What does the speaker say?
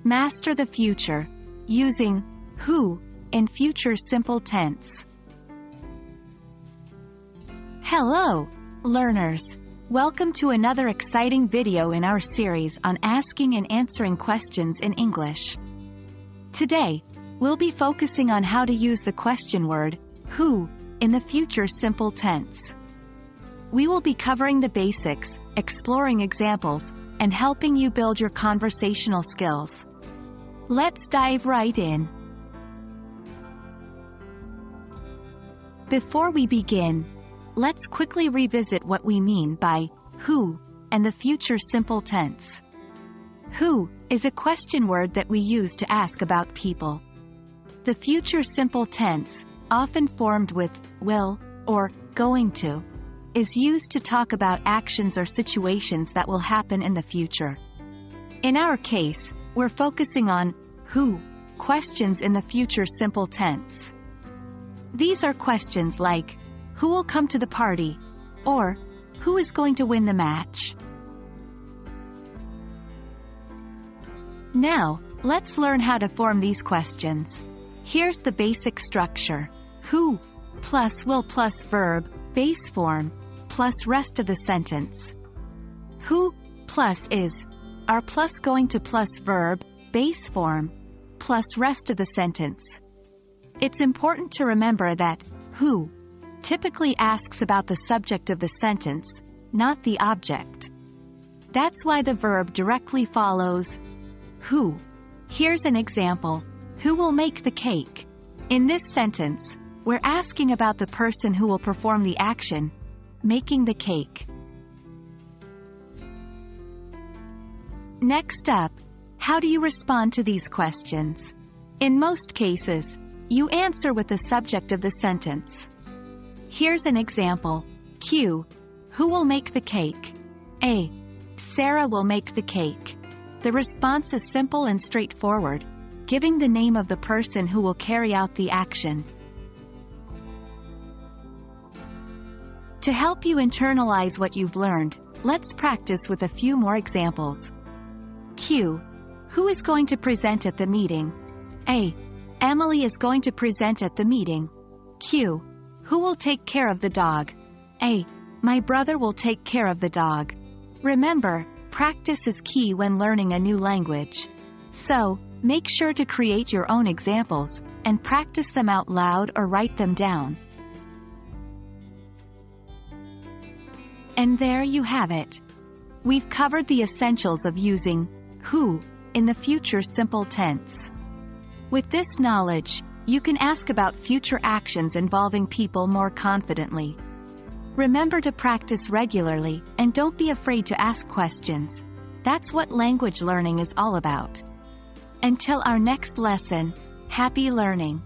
Master the future, using who in future simple tense. Hello, learners. Welcome to another exciting video in our series on asking and answering questions in English. Today, we'll be focusing on how to use the question word, who, in the future simple tense. We will be covering the basics, exploring examples, and helping you build your conversational skills. Let's dive right in. Before we begin, let's quickly revisit what we mean by who and the future simple tense. Who is a question word that we use to ask about people. The future simple tense, often formed with will or going to, is used to talk about actions or situations that will happen in the future. In our case, we're focusing on who questions in the future simple tense. These are questions like, who will come to the party? Or, who is going to win the match? Now, let's learn how to form these questions. Here's the basic structure. Who plus will plus verb, base form, plus rest of the sentence. Who plus is are plus going to plus verb, base form, plus rest of the sentence. It's important to remember that who typically asks about the subject of the sentence, not the object. That's why the verb directly follows who. Here's an example. Who will make the cake? In this sentence, we're asking about the person who will perform the action, making the cake. Next up, how do you respond to these questions? In most cases, you answer with the subject of the sentence. Here's an example. Q. Who will make the cake? A. Sarah will make the cake. The response is simple and straightforward, giving the name of the person who will carry out the action. To help you internalize what you've learned, let's practice with a few more examples. Q. Who is going to present at the meeting? A. Emily is going to present at the meeting. Q. Who will take care of the dog? A. My brother will take care of the dog. Remember, practice is key when learning a new language. So, make sure to create your own examples, and practice them out loud or write them down. And there you have it. We've covered the essentials of using who in the future simple tense. With this knowledge, you can ask about future actions involving people more confidently. Remember to practice regularly, and don't be afraid to ask questions. That's what language learning is all about. Until our next lesson, happy learning!